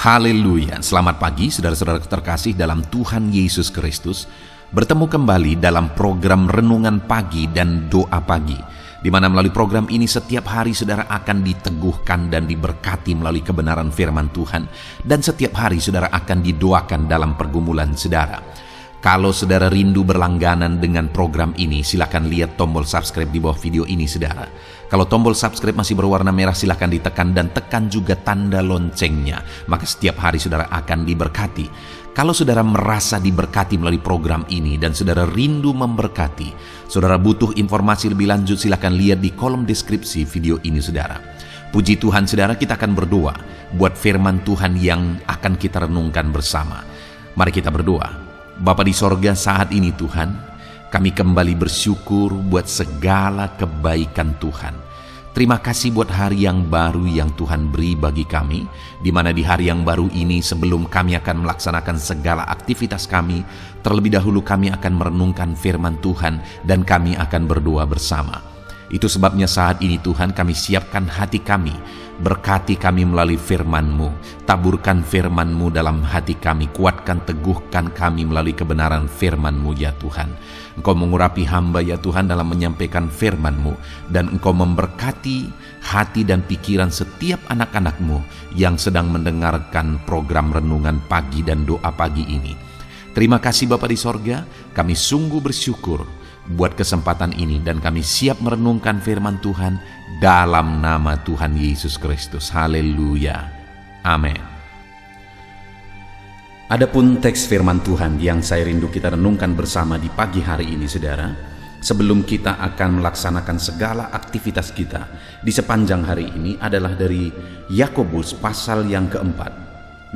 Haleluya, selamat pagi saudara-saudara terkasih dalam Tuhan Yesus Kristus. Bertemu kembali dalam program Renungan Pagi dan Doa Pagi, di mana melalui program ini setiap hari saudara akan diteguhkan dan diberkati melalui kebenaran firman Tuhan. Dan setiap hari saudara akan didoakan dalam pergumulan saudara. Kalau saudara rindu berlangganan dengan program ini, silakan lihat tombol subscribe di bawah video ini saudara. Kalau tombol subscribe masih berwarna merah, silakan ditekan dan tekan juga tanda loncengnya. Maka setiap hari saudara akan diberkati. Kalau saudara merasa diberkati melalui program ini dan saudara rindu memberkati, saudara butuh informasi lebih lanjut, silakan lihat di kolom deskripsi video ini saudara. Puji Tuhan saudara, kita akan berdoa buat firman Tuhan yang akan kita renungkan bersama. Mari kita berdoa. Bapa di sorga, saat ini Tuhan, kami kembali bersyukur buat segala kebaikan Tuhan. Terima kasih buat hari yang baru yang Tuhan beri bagi kami, di mana di hari yang baru ini sebelum kami akan melaksanakan segala aktivitas kami, terlebih dahulu kami akan merenungkan firman Tuhan dan kami akan berdoa bersama. Itu sebabnya saat ini Tuhan kami siapkan hati kami, berkati kami melalui firman-Mu, taburkan firman-Mu dalam hati kami, kuatkan teguhkan kami melalui kebenaran firman-Mu ya Tuhan. Engkau mengurapi hamba ya Tuhan dalam menyampaikan firman-Mu, dan Engkau memberkati hati dan pikiran setiap anak-anak-Mu yang sedang mendengarkan program Renungan Pagi dan Doa Pagi ini. Terima kasih Bapa di sorga, kami sungguh bersyukur buat kesempatan ini dan kami siap merenungkan firman Tuhan dalam nama Tuhan Yesus Kristus. Haleluya. Amin. Adapun teks firman Tuhan yang saya rindu kita renungkan bersama di pagi hari ini saudara, sebelum kita akan melaksanakan segala aktivitas kita di sepanjang hari ini adalah dari Yakobus pasal yang keempat,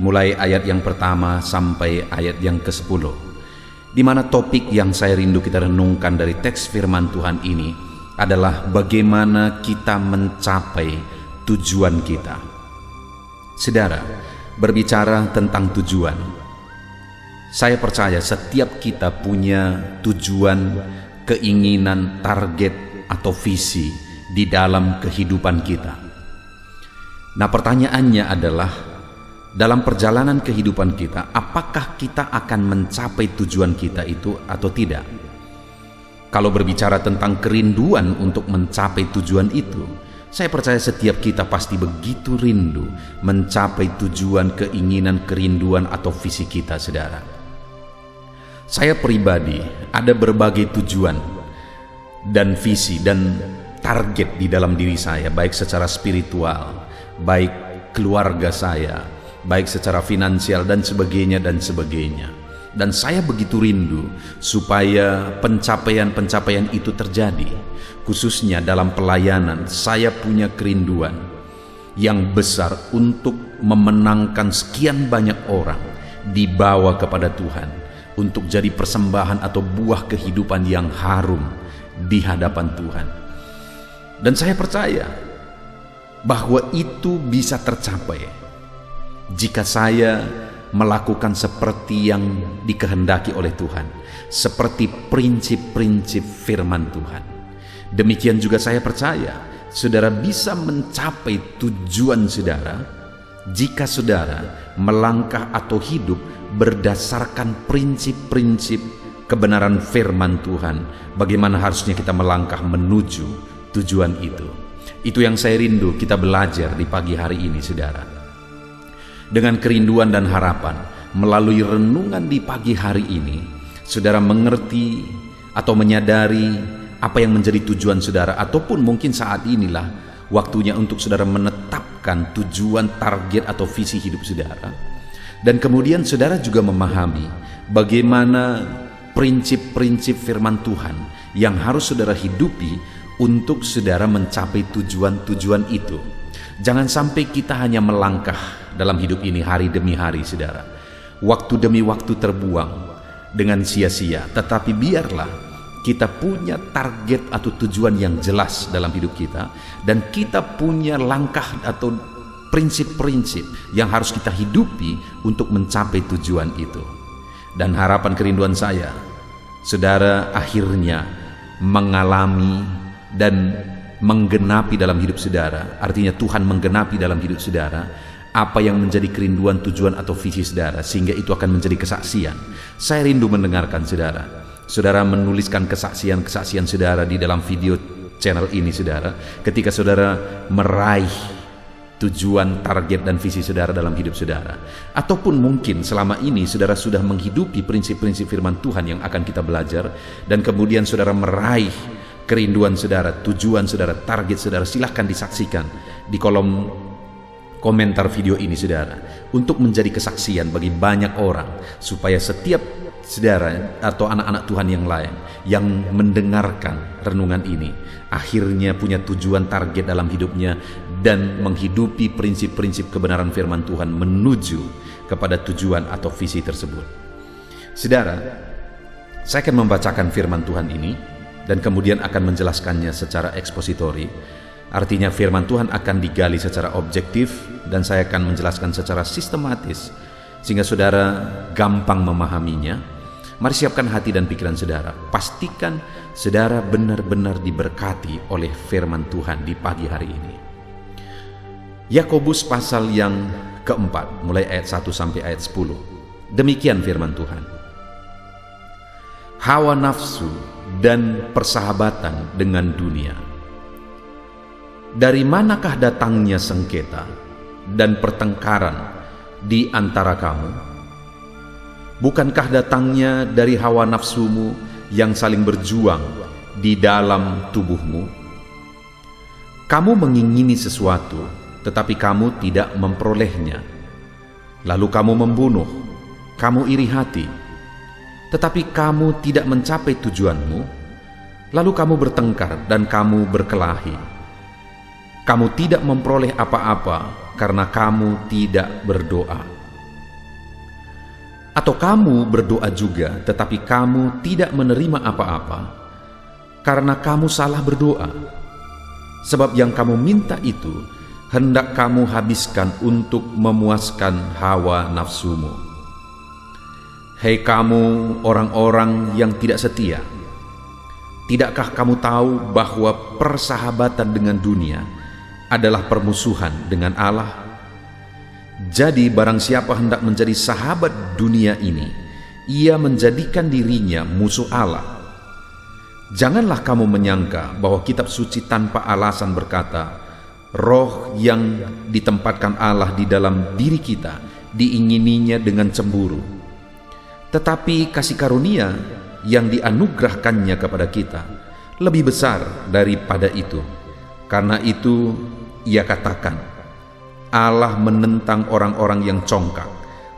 mulai ayat yang pertama sampai ayat yang ke-10. Di mana topik yang saya rindu kita renungkan dari teks firman Tuhan ini adalah bagaimana kita mencapai tujuan kita. Saudara, berbicara tentang tujuan, saya percaya setiap kita punya tujuan, keinginan, target, atau visi di dalam kehidupan kita. Nah, pertanyaannya adalah, dalam perjalanan kehidupan kita, apakah kita akan mencapai tujuan kita itu atau tidak? Kalau berbicara tentang kerinduan untuk mencapai tujuan itu, saya percaya setiap kita pasti begitu rindu mencapai tujuan, keinginan, kerinduan atau visi kita, saudara. Saya pribadi ada berbagai tujuan dan visi dan target di dalam diri saya, baik secara spiritual, baik keluarga saya, baik secara finansial dan sebagainya dan sebagainya. Dan saya begitu rindu supaya pencapaian-pencapaian itu terjadi. Khususnya dalam pelayanan, saya punya kerinduan yang besar untuk memenangkan sekian banyak orang dibawa kepada Tuhan, untuk jadi persembahan atau buah kehidupan yang harum di hadapan Tuhan. Dan saya percaya bahwa itu bisa tercapai jika saya melakukan seperti yang dikehendaki oleh Tuhan, seperti prinsip-prinsip firman Tuhan. Demikian juga saya percaya saudara bisa mencapai tujuan saudara jika saudara melangkah atau hidup berdasarkan prinsip-prinsip kebenaran firman Tuhan, bagaimana harusnya kita melangkah menuju tujuan itu. Itu yang saya rindu kita belajar di pagi hari ini saudara. Dengan kerinduan dan harapan, melalui renungan di pagi hari ini, saudara mengerti atau menyadari apa yang menjadi tujuan saudara, ataupun mungkin saat inilah waktunya untuk saudara menetapkan tujuan, target atau visi hidup saudara. Dan kemudian saudara juga memahami bagaimana prinsip-prinsip firman Tuhan yang harus saudara hidupi untuk saudara mencapai tujuan-tujuan itu. Jangan sampai kita hanya melangkah dalam hidup ini hari demi hari saudara, waktu demi waktu terbuang dengan sia-sia. Tetapi biarlah kita punya target atau tujuan yang jelas dalam hidup kita, dan kita punya langkah atau prinsip-prinsip yang harus kita hidupi untuk mencapai tujuan itu. Dan harapan kerinduan saya, saudara akhirnya mengalami dan menggenapi dalam hidup saudara, artinya Tuhan menggenapi dalam hidup saudara apa yang menjadi kerinduan, tujuan atau visi saudara, sehingga itu akan menjadi kesaksian. Saya rindu mendengarkan saudara. Saudara menuliskan kesaksian-kesaksian saudara di dalam video channel ini saudara, ketika saudara meraih tujuan, target dan visi saudara dalam hidup saudara. Ataupun mungkin selama ini saudara sudah menghidupi prinsip-prinsip firman Tuhan yang akan kita belajar, dan kemudian saudara meraih kerinduan saudara, tujuan saudara, target saudara. Silahkan disaksikan di kolom komentar video ini saudara, untuk menjadi kesaksian bagi banyak orang, supaya setiap saudara atau anak-anak Tuhan yang lain yang mendengarkan renungan ini akhirnya punya tujuan, target dalam hidupnya, dan menghidupi prinsip-prinsip kebenaran firman Tuhan menuju kepada tujuan atau visi tersebut. Saudara, saya akan membacakan firman Tuhan ini dan kemudian akan menjelaskannya secara ekspositori. Artinya firman Tuhan akan digali secara objektif dan saya akan menjelaskan secara sistematis sehingga saudara gampang memahaminya. Mari siapkan hati dan pikiran saudara. Pastikan saudara benar-benar diberkati oleh firman Tuhan di pagi hari ini. Yakobus pasal yang keempat, mulai ayat 1 sampai ayat 10. Demikian firman Tuhan. Hawa nafsu dan persahabatan dengan dunia. Dari manakah datangnya sengketa dan pertengkaran di antara kamu? Bukankah datangnya dari hawa nafsumu yang saling berjuang di dalam tubuhmu? Kamu mengingini sesuatu, tetapi kamu tidak memperolehnya. Lalu kamu membunuh, kamu iri hati, tetapi kamu tidak mencapai tujuanmu. Lalu kamu bertengkar dan kamu berkelahi. Kamu tidak memperoleh apa-apa karena kamu tidak berdoa. Atau kamu berdoa juga, tetapi kamu tidak menerima apa-apa karena kamu salah berdoa. Sebab yang kamu minta itu hendak kamu habiskan untuk memuaskan hawa nafsumu. Hei kamu orang-orang yang tidak setia, tidakkah kamu tahu bahwa persahabatan dengan dunia adalah permusuhan dengan Allah? Jadi barang siapa hendak menjadi sahabat dunia ini, ia menjadikan dirinya musuh Allah. Janganlah kamu menyangka bahwa kitab suci tanpa alasan berkata, roh yang ditempatkan Allah di dalam diri kita diingininya dengan cemburu. Tetapi kasih karunia yang dianugerahkannya kepada kita lebih besar daripada itu. Karena itu ia katakan, Allah menentang orang-orang yang congkak,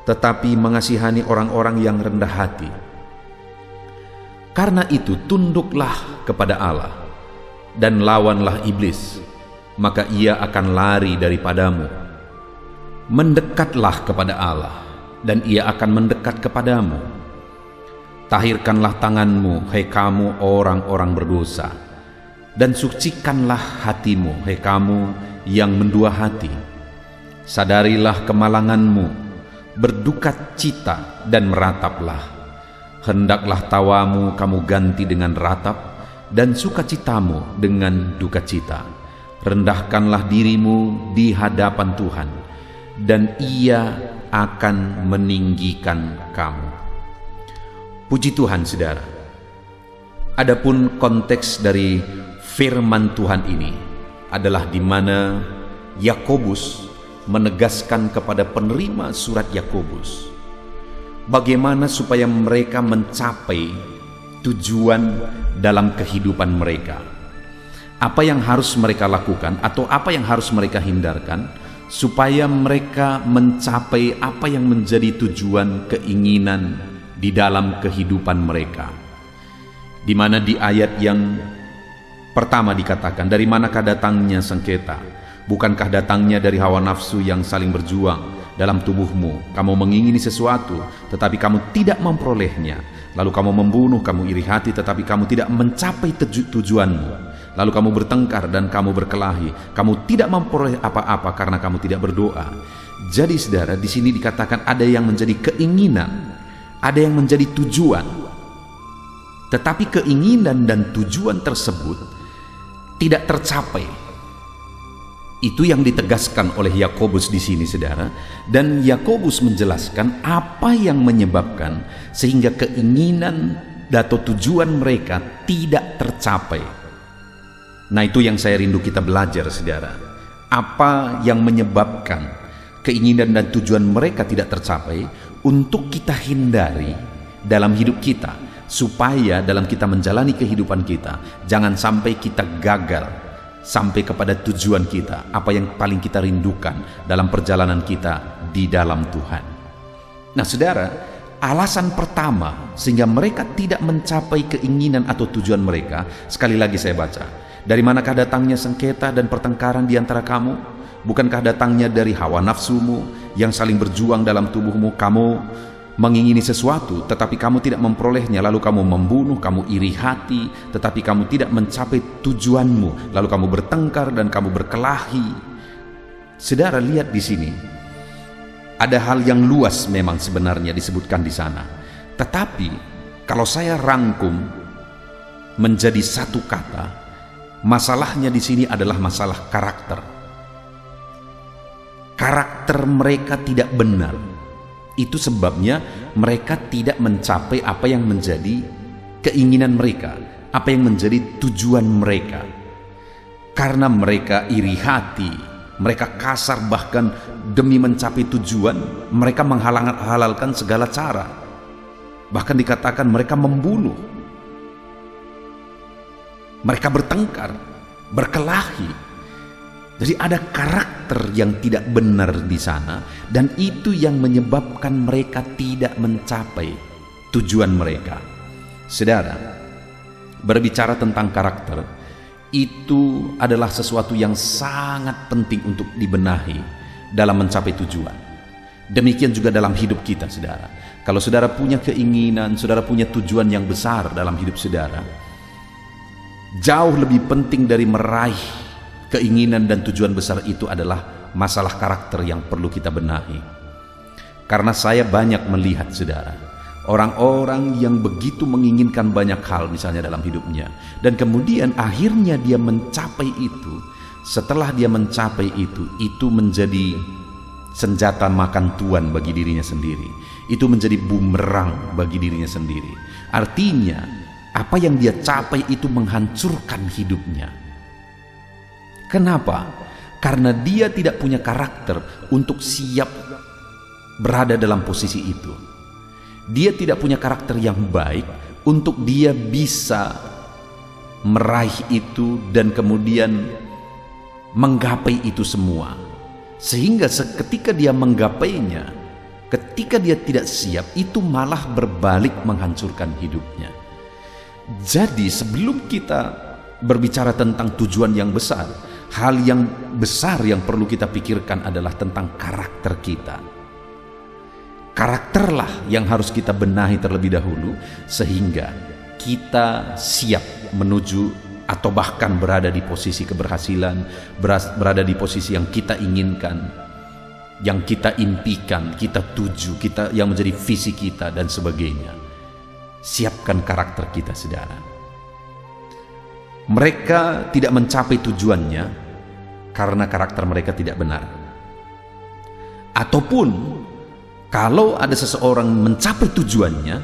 tetapi mengasihani orang-orang yang rendah hati. Karena itu tunduklah kepada Allah dan lawanlah iblis, maka ia akan lari daripadamu. Mendekatlah kepada Allah dan ia akan mendekat kepadamu. Tahirkanlah tanganmu, hai kamu orang-orang berdosa, dan sucikanlah hatimu, hai kamu yang mendua hati. Sadarilah kemalanganmu, berduka cita dan merataplah. Hendaklah tawamu kamu ganti dengan ratap, dan sukacitamu dengan duka cita. Rendahkanlah dirimu di hadapan Tuhan, dan Ia akan meninggikan kamu. Puji Tuhan saudara. Adapun konteks dari firman Tuhan ini adalah di mana Yakobus menegaskan kepada penerima surat Yakobus bagaimana supaya mereka mencapai tujuan dalam kehidupan mereka. Apa yang harus mereka lakukan atau apa yang harus mereka hindarkan supaya mereka mencapai apa yang menjadi tujuan, keinginan di dalam kehidupan mereka. Di mana di ayat yang pertama dikatakan, dari manakah datangnya sengketa? Bukankah datangnya dari hawa nafsu yang saling berjuang dalam tubuhmu? Kamu mengingini sesuatu, tetapi kamu tidak memperolehnya. Lalu kamu membunuh, kamu iri hati, tetapi kamu tidak mencapai tujuanmu. Lalu kamu bertengkar dan kamu berkelahi. Kamu tidak memperoleh apa-apa karena kamu tidak berdoa. Jadi saudara, di sini dikatakan ada yang menjadi keinginan, ada yang menjadi tujuan. Tetapi keinginan dan tujuan tersebut tidak tercapai. Itu yang ditegaskan oleh Yakobus di sini, saudara. Dan Yakobus menjelaskan apa yang menyebabkan sehingga keinginan atau tujuan mereka tidak tercapai. Nah, itu yang saya rindu kita belajar, saudara. Apa yang menyebabkan keinginan dan tujuan mereka tidak tercapai untuk kita hindari dalam hidup kita, supaya dalam kita menjalani kehidupan kita jangan sampai kita gagal sampai kepada tujuan kita, apa yang paling kita rindukan dalam perjalanan kita di dalam Tuhan. Nah, saudara, alasan pertama sehingga mereka tidak mencapai keinginan atau tujuan mereka, sekali lagi saya baca, dari manakah datangnya sengketa dan pertengkaran di antara kamu? Bukankah datangnya dari hawa nafsumu yang saling berjuang dalam tubuhmu? Kamu mengingini sesuatu tetapi kamu tidak memperolehnya, lalu kamu membunuh, kamu iri hati tetapi kamu tidak mencapai tujuanmu, lalu kamu bertengkar dan kamu berkelahi. Saudara, lihat di sini ada hal yang luas memang sebenarnya disebutkan di sana, tetapi kalau saya rangkum menjadi satu kata, masalahnya di sini adalah masalah karakter. Karakter mereka tidak benar. Itu sebabnya mereka tidak mencapai apa yang menjadi keinginan mereka, apa yang menjadi tujuan mereka. Karena mereka iri hati, mereka kasar, bahkan demi mencapai tujuan mereka menghalalkan segala cara. Bahkan dikatakan mereka membunuh, mereka bertengkar, berkelahi. Jadi ada karakter yang tidak benar di sana, dan itu yang menyebabkan mereka tidak mencapai tujuan mereka. Saudara, berbicara tentang karakter itu adalah sesuatu yang sangat penting untuk dibenahi dalam mencapai tujuan. Demikian juga dalam hidup kita, saudara. Kalau saudara punya keinginan, saudara punya tujuan yang besar dalam hidup saudara, jauh lebih penting dari meraih keinginan dan tujuan besar itu adalah masalah karakter yang perlu kita benahi. Karena saya banyak melihat, saudara, orang-orang yang begitu menginginkan banyak hal misalnya dalam hidupnya, dan kemudian akhirnya dia mencapai itu. Setelah dia mencapai itu menjadi senjata makan tuan bagi dirinya sendiri. Itu menjadi bumerang bagi dirinya sendiri. Artinya apa yang dia capai itu menghancurkan hidupnya. Kenapa? Karena dia tidak punya karakter untuk siap berada dalam posisi itu. Dia tidak punya karakter yang baik untuk dia bisa meraih itu dan kemudian menggapai itu semua. Sehingga ketika dia menggapainya, ketika dia tidak siap, itu malah berbalik menghancurkan hidupnya. Jadi sebelum kita berbicara tentang tujuan yang besar, hal yang besar yang perlu kita pikirkan adalah tentang karakter kita. Karakterlah yang harus kita benahi terlebih dahulu, sehingga kita siap menuju atau bahkan berada di posisi keberhasilan, berada di posisi yang kita inginkan, yang kita impikan, kita tuju, kita yang menjadi visi kita dan sebagainya. Siapkan karakter kita, saudara. Mereka tidak mencapai tujuannya karena karakter mereka tidak benar. Ataupun kalau ada seseorang mencapai tujuannya,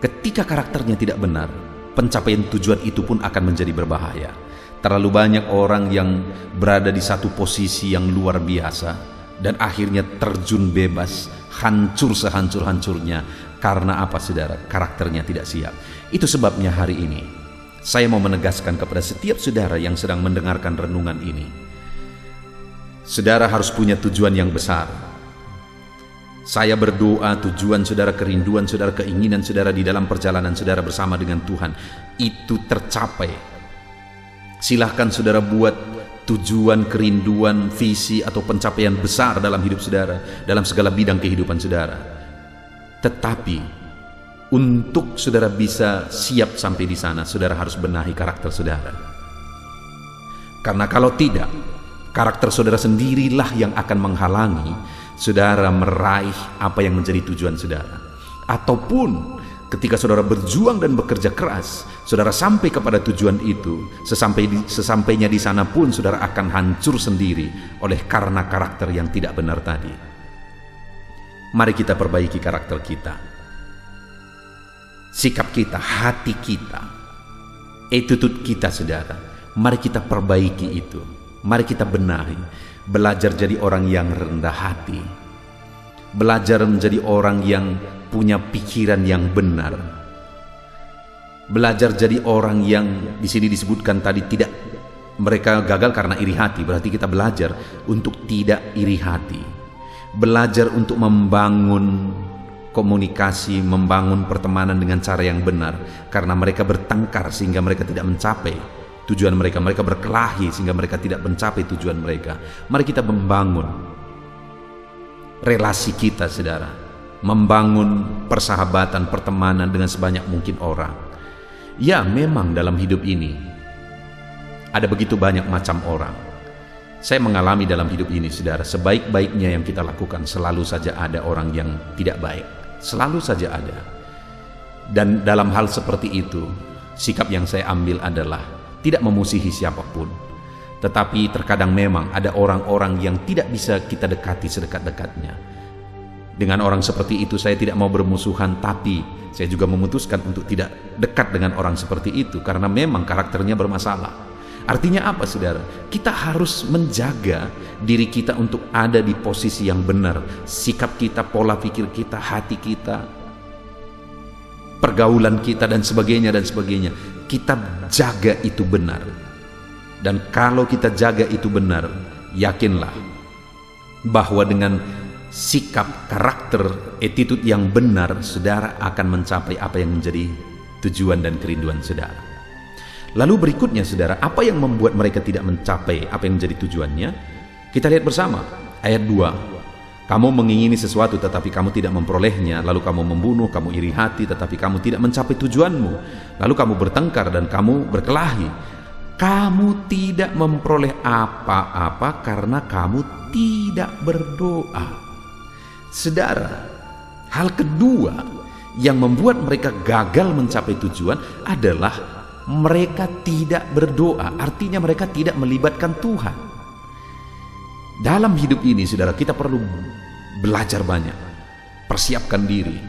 ketika karakternya tidak benar, pencapaian tujuan itu pun akan menjadi berbahaya. Terlalu banyak orang yang berada di satu posisi yang luar biasa dan akhirnya terjun bebas, hancur sehancur-hancurnya. Karena apa, saudara? Karakternya tidak siap. Itu sebabnya hari ini saya mau menegaskan kepada setiap saudara yang sedang mendengarkan renungan ini, saudara harus punya tujuan yang besar. Saya berdoa tujuan saudara, kerinduan saudara, keinginan saudara di dalam perjalanan saudara bersama dengan Tuhan itu tercapai. Silahkan saudara buat tujuan, kerinduan, visi atau pencapaian besar dalam hidup saudara, dalam segala bidang kehidupan saudara. Tetapi untuk saudara bisa siap sampai di sana, saudara harus benahi karakter saudara. Karena kalau tidak, karakter saudara sendirilah yang akan menghalangi saudara meraih apa yang menjadi tujuan saudara. Ataupun Ketika saudara berjuang dan bekerja keras, saudara sampai kepada tujuan itu, sesampainya di sana pun saudara akan hancur sendiri oleh karena karakter yang tidak benar tadi. Mari kita perbaiki karakter kita, sikap kita, hati kita, attitude kita, saudara. Mari kita perbaiki itu, mari kita benahi, belajar jadi orang yang rendah hati, belajar menjadi orang yang punya pikiran yang benar, belajar jadi orang yang di sini disebutkan tadi tidak, mereka gagal karena iri hati. Berarti kita belajar untuk tidak iri hati, belajar untuk membangun komunikasi, membangun pertemanan dengan cara yang benar, karena mereka bertengkar sehingga mereka tidak mencapai tujuan mereka, mereka berkelahi sehingga mereka tidak mencapai tujuan mereka. Mari kita membangun relasi kita, saudara, membangun persahabatan, pertemanan dengan sebanyak mungkin orang. Ya, memang dalam hidup ini ada begitu banyak macam orang. Saya mengalami dalam hidup ini, saudara, sebaik-baiknya yang kita lakukan selalu saja ada orang yang tidak baik, selalu saja ada. Dan dalam hal seperti itu, sikap yang saya ambil adalah tidak memusuhi siapapun, tetapi terkadang memang ada orang-orang yang tidak bisa kita dekati sedekat-dekatnya. Dengan orang seperti itu saya tidak mau bermusuhan, tapi saya juga memutuskan untuk tidak dekat dengan orang seperti itu karena memang karakternya bermasalah. Artinya apa, saudara? Kita harus menjaga diri kita untuk ada di posisi yang benar. Sikap kita, pola pikir kita, hati kita, pergaulan kita dan sebagainya dan sebagainya. Kita jaga itu benar. Dan kalau kita jaga itu benar, yakinlah bahwa dengan sikap, karakter, attitude yang benar, saudara akan mencapai apa yang menjadi tujuan dan kerinduan saudara. Lalu berikutnya, saudara, apa yang membuat mereka tidak mencapai apa yang menjadi tujuannya? Kita lihat bersama ayat 2. Kamu mengingini sesuatu tetapi kamu tidak memperolehnya, lalu kamu membunuh, kamu iri hati tetapi kamu tidak mencapai tujuanmu, lalu kamu bertengkar dan kamu berkelahi. Kamu tidak memperoleh apa-apa karena kamu tidak berdoa. Saudara, hal kedua yang membuat mereka gagal mencapai tujuan adalah mereka tidak berdoa. Artinya mereka tidak melibatkan Tuhan. Dalam hidup ini, saudara, kita perlu belajar banyak, persiapkan diri.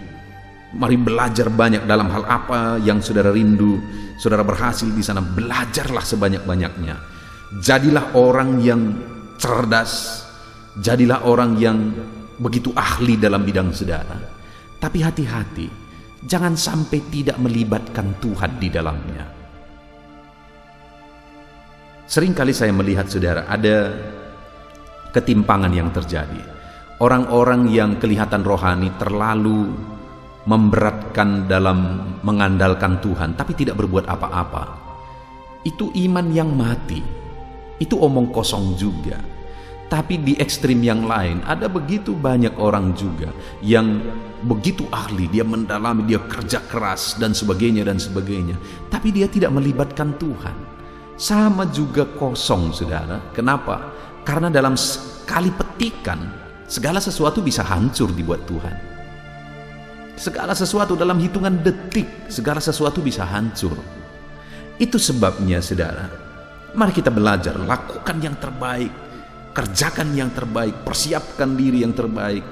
Mari belajar banyak dalam hal apa yang saudara rindu. Saudara berhasil di sana, belajarlah sebanyak-banyaknya. Jadilah orang yang cerdas, jadilah orang yang begitu ahli dalam bidang saudara. Tapi hati-hati, jangan sampai tidak melibatkan Tuhan di dalamnya. Seringkali saya melihat, saudara, ada ketimpangan yang terjadi. Orang-orang yang kelihatan rohani terlalu memberatkan dalam mengandalkan Tuhan, tapi tidak berbuat apa-apa. Itu iman yang mati, itu omong kosong juga. Tapi di ekstrim yang lain ada begitu banyak orang juga yang begitu ahli, dia mendalami, dia kerja keras dan sebagainya dan sebagainya, tapi dia tidak melibatkan Tuhan. Sama juga kosong, saudara. Kenapa? Karena dalam sekali petikan segala sesuatu bisa hancur dibuat Tuhan. Segala sesuatu dalam hitungan detik, segala sesuatu bisa hancur. Itu sebabnya, saudara, mari kita belajar, lakukan yang terbaik, kerjakan yang terbaik, persiapkan diri yang terbaik.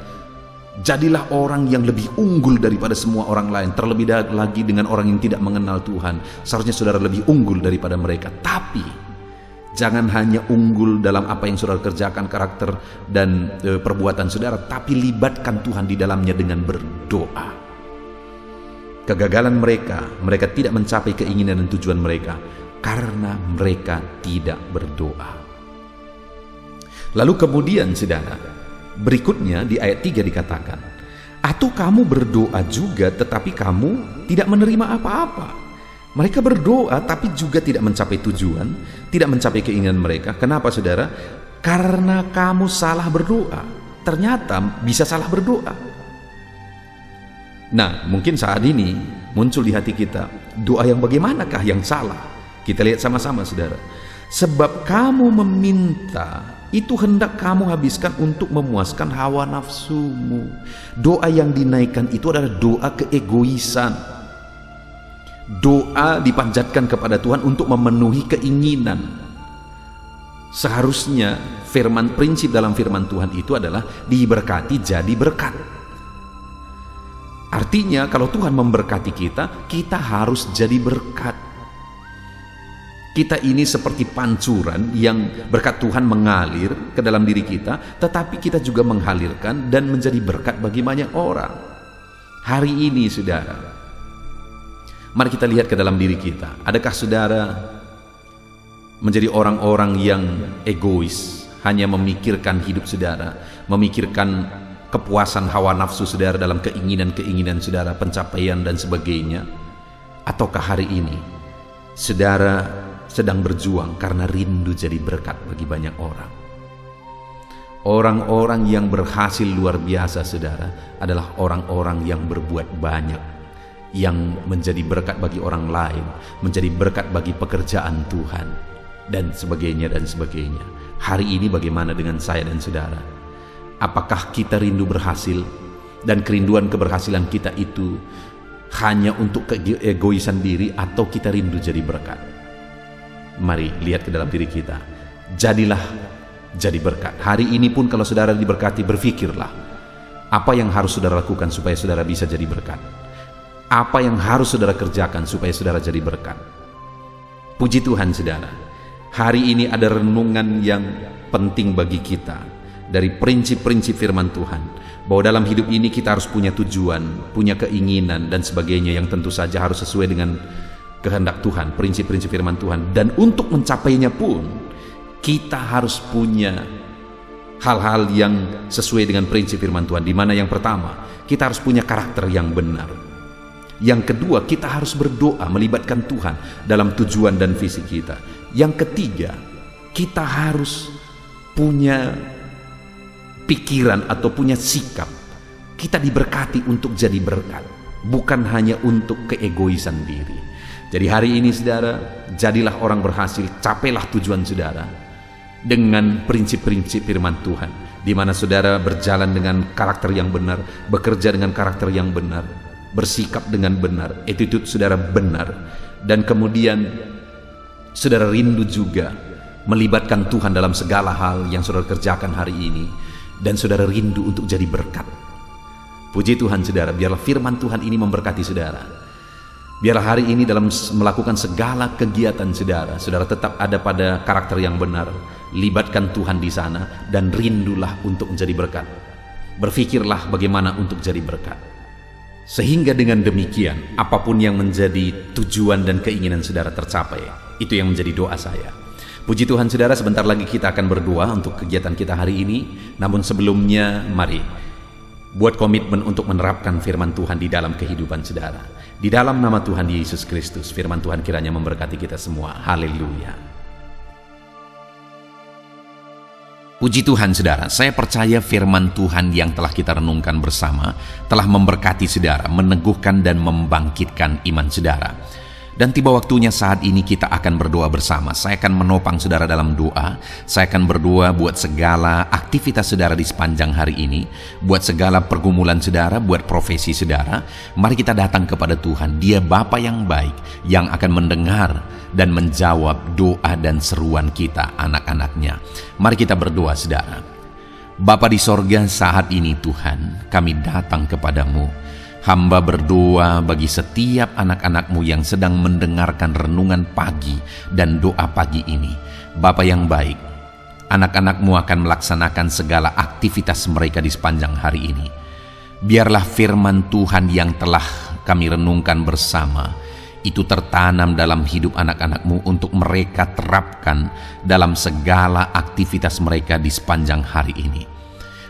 Jadilah orang yang lebih unggul daripada semua orang lain. Terlebih lagi dengan orang yang tidak mengenal Tuhan, seharusnya saudara lebih unggul daripada mereka. Tapi jangan hanya unggul dalam apa yang saudara kerjakan, karakter dan perbuatan saudara, tapi libatkan Tuhan di dalamnya dengan berdoa. Kegagalan mereka tidak mencapai keinginan dan tujuan mereka karena mereka tidak berdoa. Lalu kemudian, saudara, berikutnya di ayat 3 dikatakan, atau kamu berdoa juga tetapi kamu tidak menerima apa-apa. Mereka berdoa tapi juga tidak mencapai tujuan, tidak mencapai keinginan mereka. Kenapa, saudara? Karena kamu salah berdoa. Ternyata bisa salah berdoa. Nah, mungkin saat ini muncul di hati kita, doa yang bagaimanakah yang salah? Kita lihat sama-sama, saudara. Sebab kamu meminta, itu hendak kamu habiskan untuk memuaskan hawa nafsumu. Doa yang dinaikkan itu adalah doa keegoisan. Doa dipanjatkan kepada Tuhan untuk memenuhi keinginan. Seharusnya prinsip dalam firman Tuhan itu adalah diberkati jadi berkat. Artinya kalau Tuhan memberkati kita, kita harus jadi berkat. Kita ini seperti pancuran yang berkat Tuhan mengalir ke dalam diri kita, tetapi kita juga mengalirkan dan menjadi berkat bagi banyak orang. Hari ini saudara, mari kita lihat ke dalam diri kita. Adakah saudara menjadi orang-orang yang egois, hanya memikirkan hidup saudara, memikirkan kepuasan hawa nafsu saudara dalam keinginan-keinginan saudara, pencapaian dan sebagainya? Ataukah hari ini saudara sedang berjuang karena rindu jadi berkat bagi banyak orang? Orang-orang yang berhasil luar biasa saudara adalah orang-orang yang berbuat banyak, yang menjadi berkat bagi orang lain, menjadi berkat bagi pekerjaan Tuhan, dan sebagainya dan sebagainya. Hari ini bagaimana dengan saya dan saudara? Apakah kita rindu berhasil, dan kerinduan keberhasilan kita itu hanya untuk keegoisan diri, atau kita rindu jadi berkat? Mari lihat ke dalam diri kita. Jadilah jadi berkat. Hari ini pun kalau saudara diberkati, berpikirlah apa yang harus saudara lakukan supaya saudara bisa jadi berkat. Apa yang harus saudara kerjakan supaya saudara jadi berkat. Puji Tuhan saudara, hari ini ada renungan yang penting bagi kita dari prinsip-prinsip firman Tuhan, bahwa dalam hidup ini kita harus punya tujuan, punya keinginan dan sebagainya, yang tentu saja harus sesuai dengan kehendak Tuhan, prinsip-prinsip firman Tuhan. Dan untuk mencapainya pun kita harus punya hal-hal yang sesuai dengan prinsip firman Tuhan, di mana yang pertama, kita harus punya karakter yang benar. Yang kedua, kita harus berdoa melibatkan Tuhan dalam tujuan dan visi kita. Yang ketiga, kita harus punya pikiran atau punya sikap, kita diberkati untuk jadi berkat, bukan hanya untuk keegoisan diri. Jadi hari ini saudara, jadilah orang berhasil, capailah tujuan saudara dengan prinsip-prinsip firman Tuhan, di mana saudara berjalan dengan karakter yang benar, bekerja dengan karakter yang benar, bersikap dengan benar, attitude saudara benar, dan kemudian saudara rindu juga melibatkan Tuhan dalam segala hal yang saudara kerjakan hari ini, dan saudara rindu untuk jadi berkat. Puji Tuhan saudara, biarlah firman Tuhan ini memberkati saudara. Biarlah hari ini dalam melakukan segala kegiatan saudara, saudara tetap ada pada karakter yang benar. Libatkan Tuhan di sana dan rindulah untuk menjadi berkat. Berfikirlah bagaimana untuk jadi berkat. Sehingga dengan demikian, apapun yang menjadi tujuan dan keinginan saudara tercapai. Itu yang menjadi doa saya. Puji Tuhan saudara, sebentar lagi kita akan berdoa untuk kegiatan kita hari ini. Namun sebelumnya, mari buat komitmen untuk menerapkan firman Tuhan di dalam kehidupan saudara. Di dalam nama Tuhan Yesus Kristus, firman Tuhan kiranya memberkati kita semua. Haleluya. Puji Tuhan saudara, saya percaya firman Tuhan yang telah kita renungkan bersama telah memberkati saudara, meneguhkan dan membangkitkan iman saudara. Dan tiba waktunya saat ini kita akan berdoa bersama. Saya akan menopang saudara dalam doa. Saya akan berdoa buat segala aktivitas saudara di sepanjang hari ini, buat segala pergumulan saudara, buat profesi saudara. Mari kita datang kepada Tuhan. Dia Bapa yang baik, yang akan mendengar dan menjawab doa dan seruan kita, anak-anaknya. Mari kita berdoa saudara. Bapa di sorga, saat ini Tuhan, kami datang kepadamu. Hamba berdoa bagi setiap anak-anak-Mu yang sedang mendengarkan renungan pagi dan doa pagi ini. Bapa yang baik, anak-anak-Mu akan melaksanakan segala aktivitas mereka di sepanjang hari ini. Biarlah firman Tuhan yang telah kami renungkan bersama itu tertanam dalam hidup anak-anak-Mu untuk mereka terapkan dalam segala aktivitas mereka di sepanjang hari ini.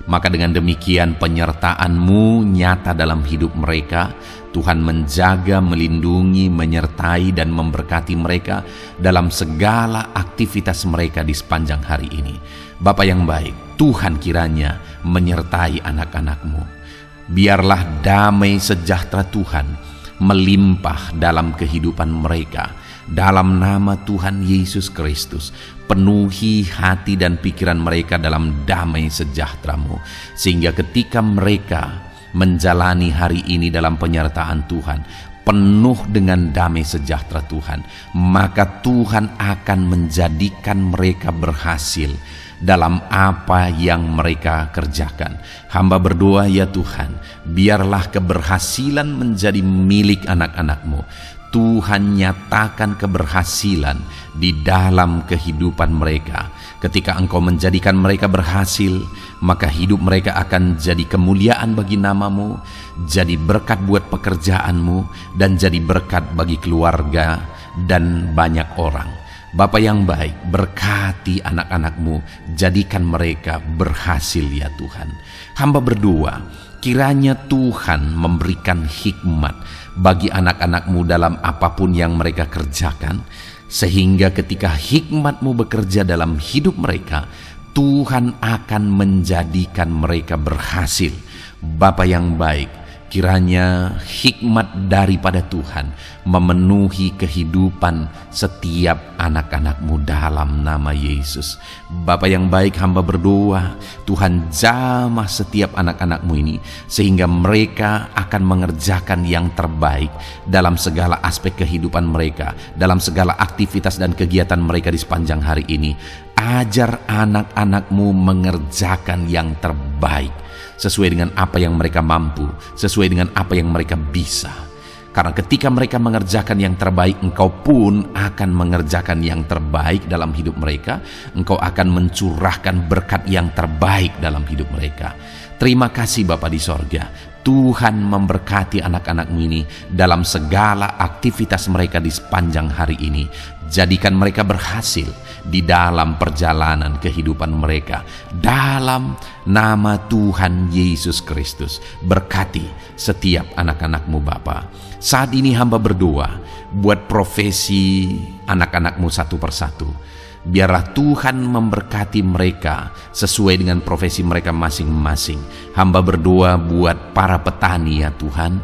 Maka dengan demikian penyertaan-Mu nyata dalam hidup mereka. Tuhan menjaga, melindungi, menyertai dan memberkati mereka dalam segala aktivitas mereka di sepanjang hari ini. Bapa yang baik, Tuhan kiranya menyertai anak-anak-Mu. Biarlah damai sejahtera Tuhan melimpah dalam kehidupan mereka. Dalam nama Tuhan Yesus Kristus, penuhi hati dan pikiran mereka dalam damai sejahtera-Mu, sehingga ketika mereka menjalani hari ini dalam penyertaan Tuhan, penuh dengan damai sejahtera Tuhan, maka Tuhan akan menjadikan mereka berhasil dalam apa yang mereka kerjakan. Hamba berdoa ya Tuhan, biarlah keberhasilan menjadi milik anak-anak-Mu. Tuhan nyatakan keberhasilan di dalam kehidupan mereka. Ketika Engkau menjadikan mereka berhasil, maka hidup mereka akan jadi kemuliaan bagi nama-Mu, jadi berkat buat pekerjaan-Mu, dan jadi berkat bagi keluarga dan banyak orang. Bapa yang baik, berkati anak-anak-Mu, jadikan mereka berhasil ya Tuhan. Hamba berdoa, kiranya Tuhan memberikan hikmat bagi anak-anak-Mu dalam apapun yang mereka kerjakan, sehingga ketika hikmat-Mu bekerja dalam hidup mereka, Tuhan akan menjadikan mereka berhasil. Bapa yang baik, kiranya hikmat daripada Tuhan memenuhi kehidupan setiap anak-anak-Mu dalam nama Yesus. Bapa yang baik, hamba berdoa, Tuhan jamah setiap anak-anak-Mu ini, sehingga mereka akan mengerjakan yang terbaik dalam segala aspek kehidupan mereka, dalam segala aktivitas dan kegiatan mereka di sepanjang hari ini. Ajar anak-anak-Mu mengerjakan yang terbaik, sesuai dengan apa yang mereka mampu, sesuai dengan apa yang mereka bisa. Karena ketika mereka mengerjakan yang terbaik, Engkau pun akan mengerjakan yang terbaik dalam hidup mereka. Engkau akan mencurahkan berkat yang terbaik dalam hidup mereka. Terima kasih Bapa di sorga. Tuhan memberkati anak-anak-Mu ini dalam segala aktivitas mereka di sepanjang hari ini. Jadikan mereka berhasil di dalam perjalanan kehidupan mereka. Dalam nama Tuhan Yesus Kristus, berkati setiap anak-anak-Mu Bapa. Saat ini hamba berdoa buat profesi anak-anak-Mu satu persatu. Biarlah Tuhan memberkati mereka sesuai dengan profesi mereka masing-masing. Hamba berdoa buat para petani ya Tuhan.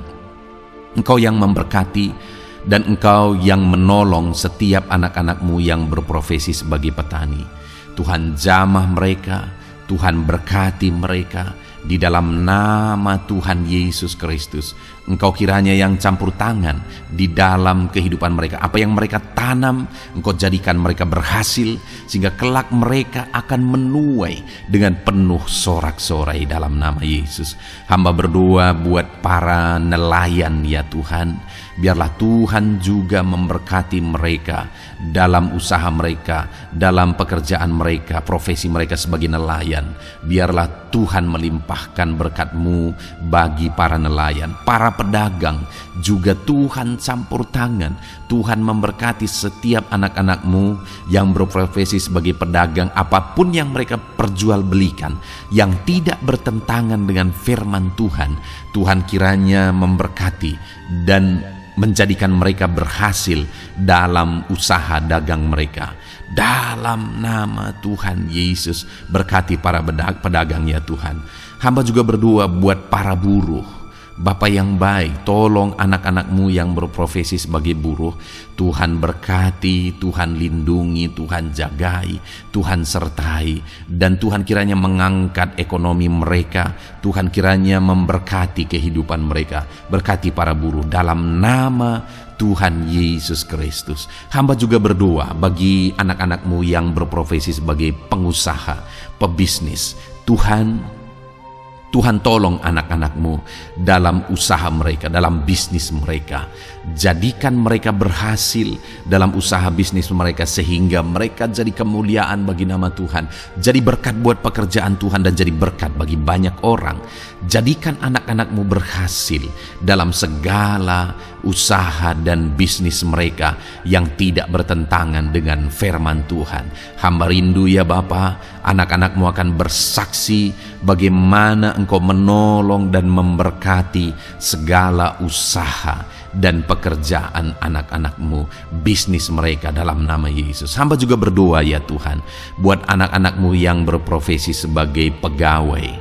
Engkau yang memberkati dan Engkau yang menolong setiap anak-anak-Mu yang berprofesi sebagai petani. Tuhan jamah mereka, Tuhan berkati mereka di dalam nama Tuhan Yesus Kristus. Engkau kiranya yang campur tangan di dalam kehidupan mereka. Apa yang mereka tanam, Engkau jadikan mereka berhasil, sehingga kelak mereka akan menuai dengan penuh sorak-sorai dalam nama Yesus. Hamba berdoa buat para nelayan ya Tuhan. Biarlah Tuhan juga memberkati mereka dalam usaha mereka, dalam pekerjaan mereka, profesi mereka sebagai nelayan. Biarlah Tuhan melimpahkan berkat-Mu bagi para nelayan, para pedagang juga Tuhan campur tangan. Tuhan memberkati setiap anak-anak-Mu yang berprofesi sebagai pedagang, apapun yang mereka perjualbelikan yang tidak bertentangan dengan firman Tuhan. Tuhan kiranya memberkati dan menjadikan mereka berhasil dalam usaha dagang mereka. Dalam nama Tuhan Yesus, berkati para pedagang ya Tuhan. Hamba juga berdoa buat para buruh. Bapa yang baik, tolong anak-anak-Mu yang berprofesi sebagai buruh. Tuhan berkati, Tuhan lindungi, Tuhan jagai, Tuhan sertai. Dan Tuhan kiranya mengangkat ekonomi mereka. Tuhan kiranya memberkati kehidupan mereka. Berkati para buruh dalam nama Tuhan Yesus Kristus. Hamba juga berdoa bagi anak-anak-Mu yang berprofesi sebagai pengusaha, pebisnis. Tuhan tolong anak-anak-Mu dalam usaha mereka, dalam bisnis mereka. Jadikan mereka berhasil dalam usaha bisnis mereka, sehingga mereka jadi kemuliaan bagi nama Tuhan, jadi berkat buat pekerjaan Tuhan, dan jadi berkat bagi banyak orang. Jadikan anak-anak-Mu berhasil dalam segala usaha dan bisnis mereka yang tidak bertentangan dengan firman Tuhan. Hamba rindu ya Bapa, anak-anak-Mu akan bersaksi bagaimana Engkau menolong dan memberkati segala usaha dan pekerjaan anak-anak-Mu, bisnis mereka dalam nama Yesus. Hamba juga berdoa ya Tuhan buat anak-anak-Mu yang berprofesi sebagai pegawai,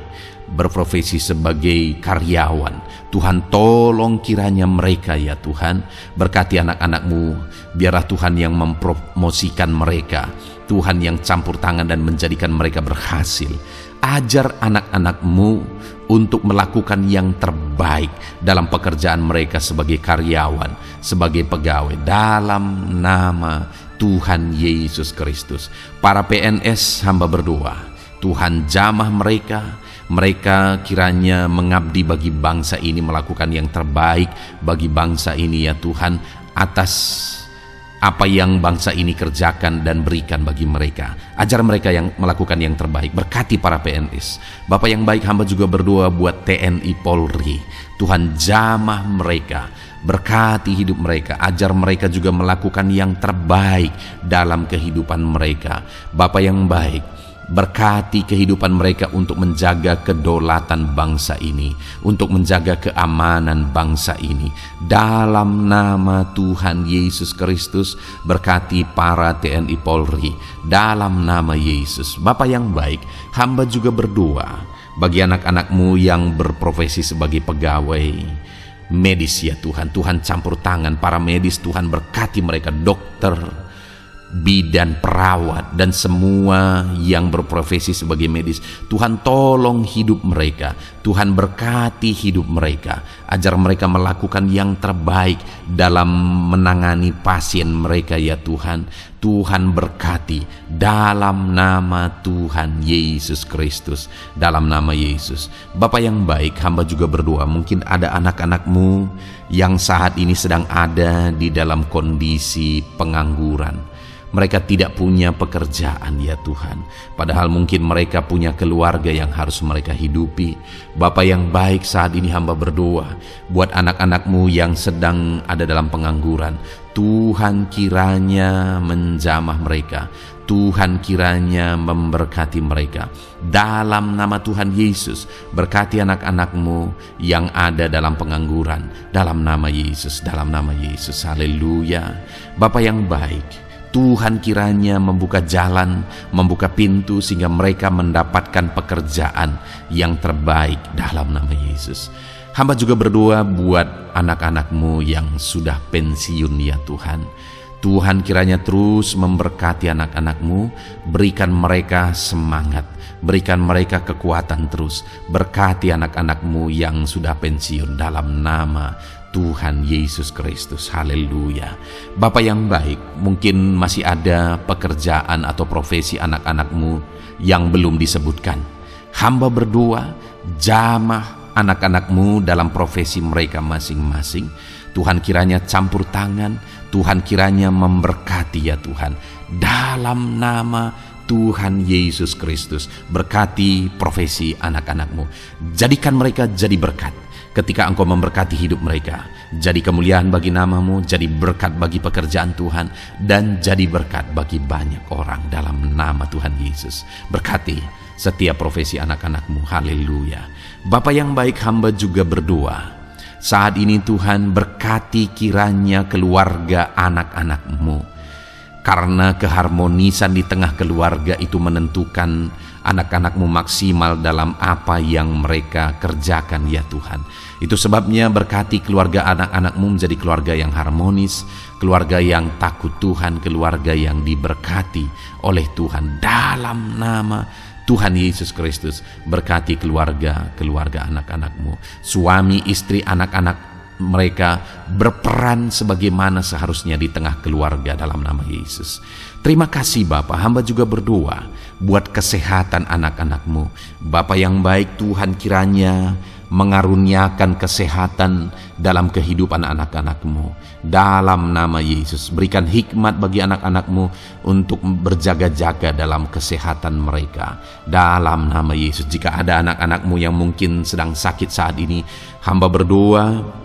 berprofesi sebagai karyawan. Tuhan tolong kiranya mereka ya Tuhan, berkati anak-anak-Mu. Biarlah Tuhan yang mempromosikan mereka, Tuhan yang campur tangan dan menjadikan mereka berhasil. Ajar anak-anak-Mu untuk melakukan yang terbaik dalam pekerjaan mereka sebagai karyawan, sebagai pegawai, dalam nama Tuhan Yesus Kristus. Para PNS, hamba berdoa, Tuhan jamah mereka kiranya mengabdi bagi bangsa ini, melakukan yang terbaik bagi bangsa ini ya Tuhan, atas apa yang bangsa ini kerjakan dan berikan bagi mereka. Ajar mereka yang melakukan yang terbaik. Berkati para PNS. Bapak yang baik, hamba juga berdoa buat TNI Polri. Tuhan jamah mereka, berkati hidup mereka, ajar mereka juga melakukan yang terbaik dalam kehidupan mereka. Bapak yang baik, berkati kehidupan mereka untuk menjaga kedaulatan bangsa ini, untuk menjaga keamanan bangsa ini. Dalam nama Tuhan Yesus Kristus, berkati para TNI Polri, dalam nama Yesus. Bapa yang baik, hamba juga berdoa bagi anak-anak-Mu yang berprofesi sebagai pegawai medis ya Tuhan. Tuhan campur tangan para medis, Tuhan berkati mereka, dokter, bidan, perawat, dan semua yang berprofesi sebagai medis. Tuhan tolong hidup mereka, Tuhan berkati hidup mereka, ajar mereka melakukan yang terbaik dalam menangani pasien mereka ya Tuhan. Tuhan berkati dalam nama Tuhan Yesus Kristus, dalam nama Yesus. Bapak yang baik, hamba juga berdoa, mungkin ada anak-anak-Mu yang saat ini sedang ada di dalam kondisi pengangguran. Mereka tidak punya pekerjaan ya Tuhan, padahal mungkin mereka punya keluarga yang harus mereka hidupi. Bapa yang baik, saat ini hamba berdoa buat anak-anak-Mu yang sedang ada dalam pengangguran. Tuhan kiranya menjamah mereka, Tuhan kiranya memberkati mereka. Dalam nama Tuhan Yesus, berkati anak-anak-Mu yang ada dalam pengangguran, dalam nama Yesus, dalam nama Yesus. Haleluya. Bapa yang baik, Tuhan kiranya membuka jalan, membuka pintu sehingga mereka mendapatkan pekerjaan yang terbaik dalam nama Yesus. Hamba juga berdoa buat anak-anak-Mu yang sudah pensiun ya Tuhan. Tuhan kiranya terus memberkati anak-anak-Mu, berikan mereka semangat, berikan mereka kekuatan terus. Berkati anak-anak-Mu yang sudah pensiun dalam nama Tuhan Yesus Kristus. Haleluya. Bapa yang baik, mungkin masih ada pekerjaan atau profesi anak-anak-Mu yang belum disebutkan. Hamba berdoa, jamah anak-anak-Mu dalam profesi mereka masing-masing. Tuhan kiranya campur tangan, Tuhan kiranya memberkati ya Tuhan. Dalam nama Tuhan Yesus Kristus, berkati profesi anak-anak-Mu. Jadikan mereka jadi berkat. Ketika Engkau memberkati hidup mereka, jadi kemuliaan bagi nama-Mu, jadi berkat bagi pekerjaan Tuhan, dan jadi berkat bagi banyak orang dalam nama Tuhan Yesus. Berkati setiap profesi anak-anak-Mu. Haleluya. Bapa yang baik, hamba juga berdoa saat ini Tuhan, berkati kiranya keluarga anak-anak-Mu, karena keharmonisan di tengah keluarga itu menentukan anak-anak-Mu maksimal dalam apa yang mereka kerjakan ya Tuhan. Itu sebabnya berkati keluarga anak-anak-Mu menjadi keluarga yang harmonis, keluarga yang takut Tuhan, keluarga yang diberkati oleh Tuhan. Dalam nama Tuhan Yesus Kristus, berkati keluarga anak-anak-Mu, suami, istri, anak-anak mereka berperan sebagaimana seharusnya di tengah keluarga dalam nama Yesus. Terima kasih Bapa, hamba juga berdoa buat kesehatan anak-anak-Mu. Bapa yang baik, Tuhan kiranya mengaruniakan kesehatan dalam kehidupan anak-anak-Mu. Dalam nama Yesus, berikan hikmat bagi anak-anak-Mu untuk berjaga-jaga dalam kesehatan mereka. Dalam nama Yesus, jika ada anak-anak-Mu yang mungkin sedang sakit saat ini, hamba berdoa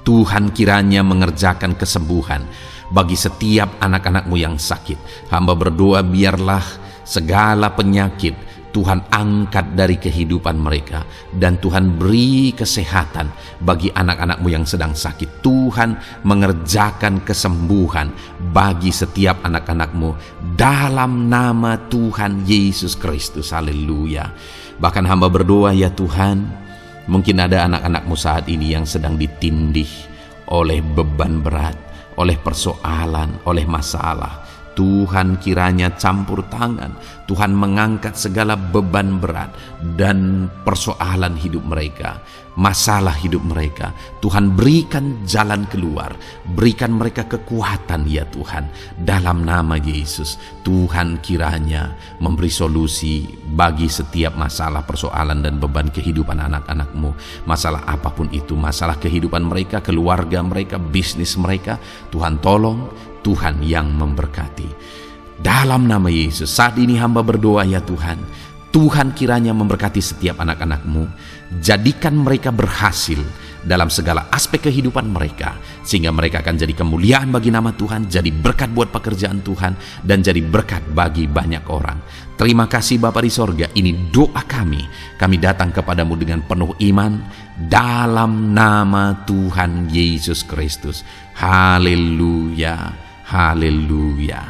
Tuhan kiranya mengerjakan kesembuhan bagi setiap anak-anak-Mu yang sakit. Hamba berdoa biarlah segala penyakit Tuhan angkat dari kehidupan mereka, dan Tuhan beri kesehatan bagi anak-anak-Mu yang sedang sakit. Tuhan mengerjakan kesembuhan bagi setiap anak-anak-Mu dalam nama Tuhan Yesus Kristus. Haleluya. Bahkan hamba berdoa ya Tuhan, mungkin ada anak-anak-Mu saat ini yang sedang ditindih oleh beban berat, oleh persoalan, oleh masalah. Tuhan kiranya campur tangan, Tuhan mengangkat segala beban berat dan persoalan hidup mereka, masalah hidup mereka. Tuhan berikan jalan keluar, berikan mereka kekuatan ya Tuhan. Dalam nama Yesus, Tuhan kiranya memberi solusi bagi setiap masalah, persoalan dan beban kehidupan anak-anak-Mu. Masalah apapun itu, masalah kehidupan mereka, keluarga mereka, bisnis mereka, Tuhan tolong, Tuhan yang memberkati. Dalam nama Yesus, saat ini hamba berdoa ya Tuhan, Tuhan kiranya memberkati setiap anak-anak-Mu, jadikan mereka berhasil dalam segala aspek kehidupan mereka, sehingga mereka akan jadi kemuliaan bagi nama Tuhan, jadi berkat buat pekerjaan Tuhan, dan jadi berkat bagi banyak orang. Terima kasih Bapa di sorga, ini doa kami datang kepadamu dengan penuh iman, dalam nama Tuhan Yesus Kristus. Haleluya, haleluya,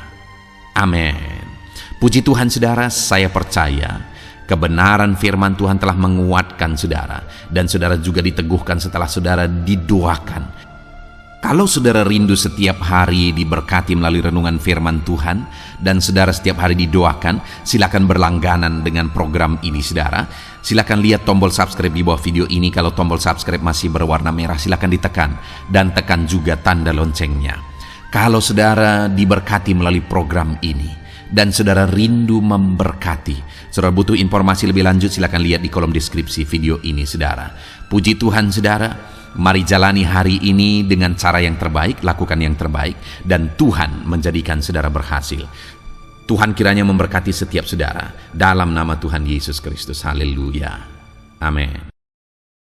amin. Puji Tuhan saudara, saya percaya kebenaran firman Tuhan telah menguatkan saudara, dan saudara juga diteguhkan setelah saudara didoakan. Kalau saudara rindu setiap hari diberkati melalui renungan firman Tuhan, dan saudara setiap hari didoakan, silakan berlangganan dengan program ini saudara. Silakan lihat tombol subscribe di bawah video ini. Kalau tombol subscribe masih berwarna merah, silakan ditekan, dan tekan juga tanda loncengnya. Kalau saudara diberkati melalui program ini, dan saudara rindu memberkati, saudara butuh informasi lebih lanjut, silakan lihat di kolom deskripsi video ini saudara. Puji Tuhan saudara, mari jalani hari ini dengan cara yang terbaik, lakukan yang terbaik, dan Tuhan menjadikan saudara berhasil. Tuhan kiranya memberkati setiap saudara, dalam nama Tuhan Yesus Kristus. Haleluya, amin.